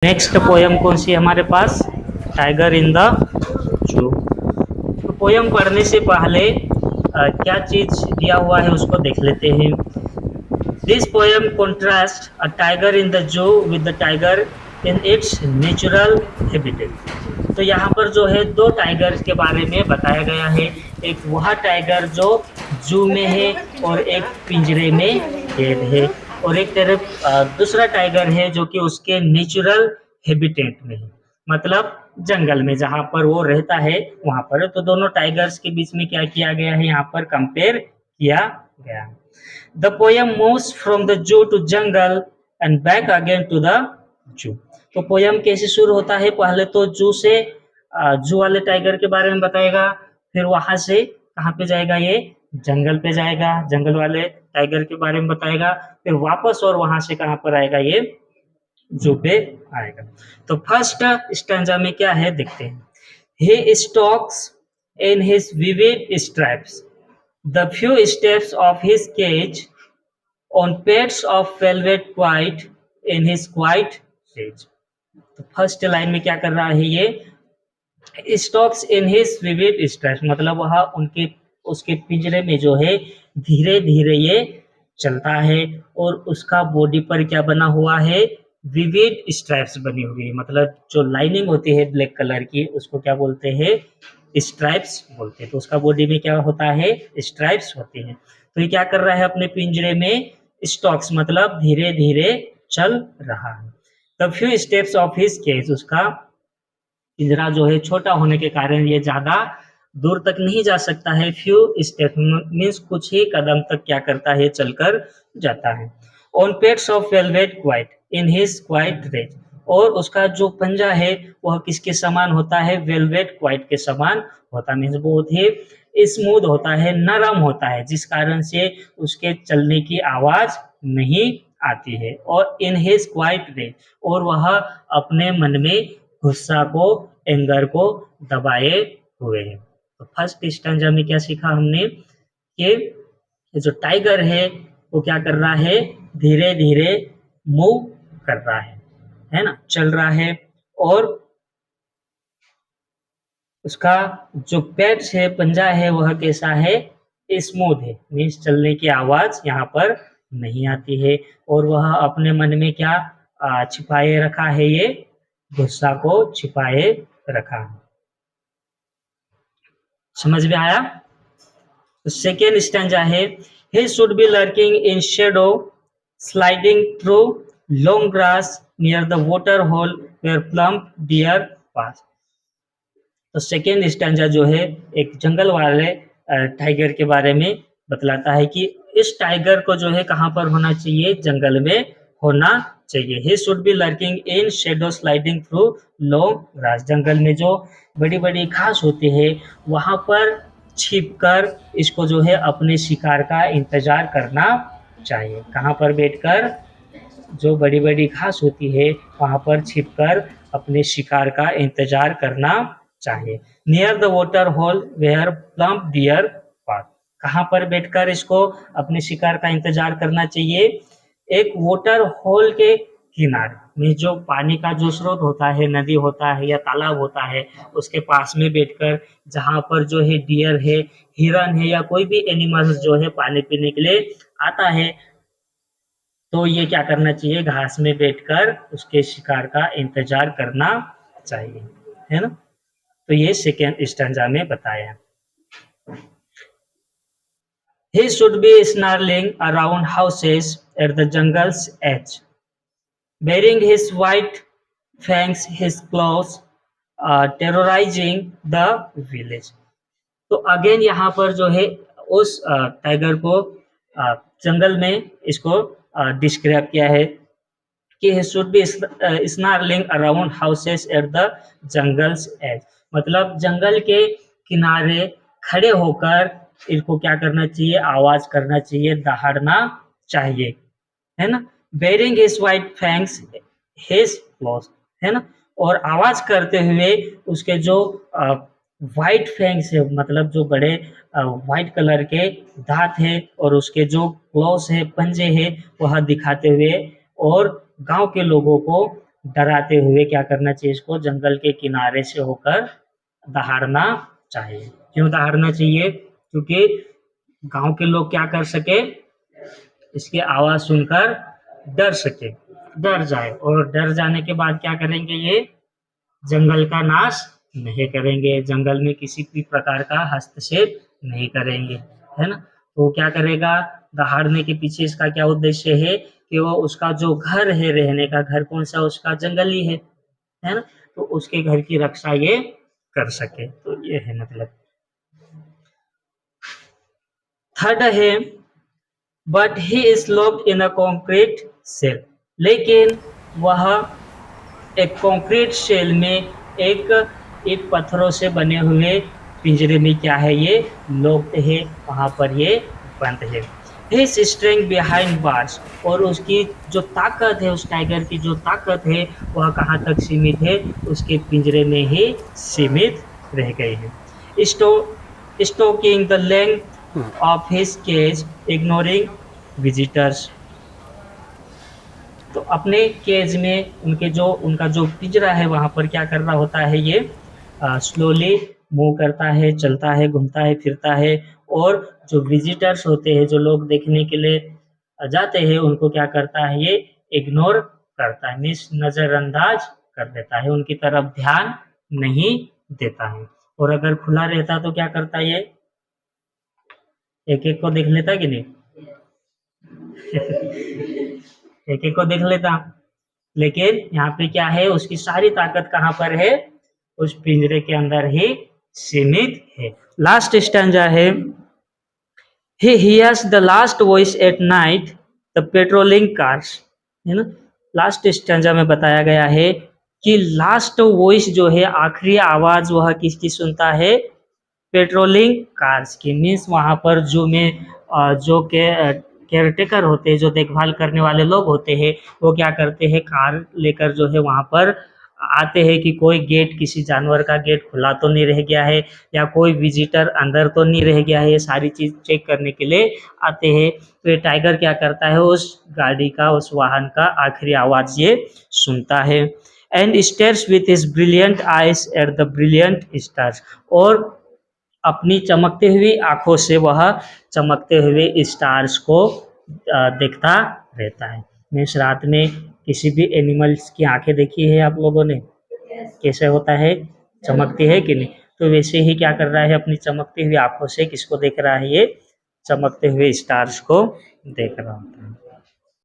Next poem कौन सी है हमारे पास? Tiger in the zoo. तो पोयम पढ़ने से पहले क्या चीज दिया हुआ है उसको देख लेते हैं। This poem contrast a tiger in the zoo with the tiger in its natural habitat. तो यहाँ पर जो है दो टाइगर के बारे में बताया गया है। एक वह टाइगर जो जू में है और एक पिंजरे में कैद है, और एक तरफ दूसरा टाइगर है जो कि उसके नेचुरल हैबिटेट में है, मतलब जंगल में जहाँ पर वो रहता है वहां पर। तो दोनों टाइगर्स के बीच में क्या किया गया है, यहाँ पर कंपेयर किया गया है। The poem moves from the zoo to jungle and back again to the zoo. तो पोयम कैसे शुरू होता है? पहले तो जू से जू वाले टाइगर के बारे में बताएगा, फिर वहां से कहाँ पे जाएगा, ये जंगल पे जाएगा, जंगल वाले टाइगर के बारे में बताएगा, फिर वापस और वहां से कहाँ पर आएगा, ये जू पे आएगा। तो फर्स्ट स्टैंजा में क्या है देखते हैं। He stalks in his vivid stripes the few steps of his cage on pads of velvet quiet in his quiet sage. तो फर्स्ट लाइन में क्या कर रहा है, ये stalks in his vivid stripes, मतलब वह उनके उसके पिंजरे में जो है धीरे धीरे ये चलता है, और उसका बॉडी पर क्या बना हुआ है, विविड स्ट्राइप्स बनी हुई है, मतलब जो लाइनिंग होती है ब्लैक कलर की उसको क्या बोलते हैं, स्ट्राइप्स बोलते हैं। तो उसका बॉडी में क्या होता है, स्ट्राइप्स होती है। तो ये क्या कर रहा है, अपने पिंजरे में स्टॉक्स मतलब धीरे धीरे चल रहा है। The few steps of his cage, उसका पिंजरा जो है छोटा होने के कारण ये ज्यादा दूर तक नहीं जा सकता है। फ्यू स्टेप मीन्स कुछ ही कदम तक क्या करता है, चलकर जाता है। On pads of velvet quiet in his quiet rage, और उसका जो पंजा है वह किसके समान होता है, वेलवेट क्वाइट के समान होता है। मीन्स बहुत ही स्मूथ होता है, नरम होता है, जिस कारण से उसके चलने की आवाज नहीं आती है। और इन हिज क्वाइट रेज, और वह अपने मन में गुस्सा को, एंगर को दबाए हुए हैं। तो फर्स्ट स्टैंजा में क्या सीखा हमने कि जो टाइगर है वो क्या कर रहा है, धीरे धीरे मूव कर रहा है ना, चल रहा है, और उसका जो पेट्स है, पंजा है, वह कैसा है, स्मूथ है, मीन्स चलने की आवाज यहाँ पर नहीं आती है। और वह अपने मन में क्या छिपाए रखा है, ये गुस्सा को छिपाए रखा है। समझ में आया? तो सेकेंड स्टैंजा है, he should be lurking in shadow sliding through long grass near the water hole where plump deer pass। तो सेकेंड स्टैंजा जो है एक जंगल वाले टाइगर के बारे में बतलाता है कि इस टाइगर को जो है कहाँ पर होना चाहिए, जंगल में होना चाहिए। He should be lurking in shadow sliding through long grass, जंगल में जो बड़ी बड़ी घास होती है वहां पर छिपकर इसको जो है अपने शिकार का इंतजार करना चाहिए। कहाँ पर बैठकर, जो बड़ी बड़ी घास होती है वहां पर छिपकर अपने शिकार का इंतजार करना चाहिए। Near the water hole where plump deer park, कहाँ पर बैठकर इसको अपने शिकार का इंतजार करना चाहिए, एक वाटर होल के किनारे में, जो पानी का जो स्रोत होता है, नदी होता है या तालाब होता है, उसके पास में बैठकर, जहाँ पर जो है डियर है, हिरन है, या कोई भी एनिमल्स जो है पानी पीने के लिए आता है, तो ये क्या करना चाहिए, घास में बैठकर उसके शिकार का इंतजार करना चाहिए, है ना। तो ये सेकेंड स्टैंजा में बताया। He should be snarling around houses at the jungle's edge, bearing his white fangs, his claws, terrorizing the village। तो अगेन यहाँ पर जो है उस टाइगर को जंगल में इसको डिस्क्राइब किया है कि he should be snarling around houses at the jungle's edge, मतलब जंगल के किनारे खड़े होकर इनको क्या करना चाहिए, आवाज करना चाहिए, दहाड़ना चाहिए, है ना। Baring his white fangs his claws, है ना, और आवाज करते हुए उसके जो वाइट फैंग्स है, मतलब जो बड़े वाइट कलर के दांत है, और उसके जो क्लॉज है, पंजे है, वह दिखाते हुए, और गांव के लोगों को डराते हुए क्या करना चाहिए, इसको जंगल के किनारे से होकर दहाड़ना चाहिए। क्यों दहाड़ना चाहिए? क्योंकि गांव के लोग क्या कर सके, इसकी आवाज सुनकर डर सके, डर जाए, और डर जाने के बाद क्या करेंगे, ये जंगल का नाश नहीं करेंगे, जंगल में किसी भी प्रकार का हस्तक्षेप नहीं करेंगे, है ना। तो क्या करेगा, दहाड़ने के पीछे इसका क्या उद्देश्य है कि वो उसका जो घर है, रहने का घर कौन सा, उसका जंगल ही है ना, तो उसके घर की रक्षा ये कर सके। तो ये है मतलब। थर्ड है, but he is locked in a concrete cell, लेकिन वह एक कंक्रीट शेल में, एक एक पत्थरों से बने हुए पिंजरे में क्या है, ये लॉक्ड है, वहां पर ये बंद है। हिज स्ट्रेंथ बिहाइंड बार्स, और उसकी जो ताकत है, उस टाइगर की जो ताकत है, वह कहाँ तक सीमित है, उसके पिंजरे में ही सीमित रह गई है। Stalking the length of his cage, ignoring visitors, तो अपने केज में उनका जो पिंजरा है, वहां पर क्या कर रहा होता है, ये स्लोली मूव करता है, चलता है, घूमता है, फिरता है, और जो विजिटर्स होते हैं, जो लोग देखने के लिए जाते हैं, उनको क्या करता है, ये इग्नोर करता है, मीन्स नजरअंदाज कर देता है, उनकी तरफ ध्यान नहीं देता है। और अगर खुला रहता तो क्या करता है, ये एक एक को देख लेता कि नहीं एक एक को देख लेता, लेकिन यहाँ पे क्या है, उसकी सारी ताकत कहाँ पर है, उस पिंजरे के अंदर ही सीमित है। लास्ट स्टैंजा है, he hears the last voice at night, the patrolling cars, है ना। लास्ट स्टैंजा में बताया गया है कि लास्ट वॉइस जो है, आखिरी आवाज वह किसकी सुनता है, पेट्रोलिंग कार्स की, मीन्स वहाँ पर जो के केयरटेकर होते हैं, जो देखभाल करने वाले लोग होते हैं, वो क्या करते हैं, कार लेकर जो है वहाँ पर आते हैं कि कोई गेट, किसी जानवर का गेट खुला तो नहीं रह गया है, या कोई विजिटर अंदर तो नहीं रह गया है, ये सारी चीज़ चेक करने के लिए आते हैं। तो ये टाइगर क्या करता है, उस गाड़ी का, उस वाहन का आखिरी आवाज़ ये सुनता है। And stairs with his brilliant eyes at the brilliant stars, और अपनी चमकते हुई आंखों से वह चमकते हुए स्टार्स को देखता रहता है। मीन्स रात में किसी भी एनिमल्स की आंखें देखी है आप लोगों ने, कैसे होता है, चमकती है कि नहीं, तो वैसे ही क्या कर रहा है, अपनी चमकती हुई आंखों से किसको देख रहा है, ये चमकते हुए स्टार्स को देख रहा होता है।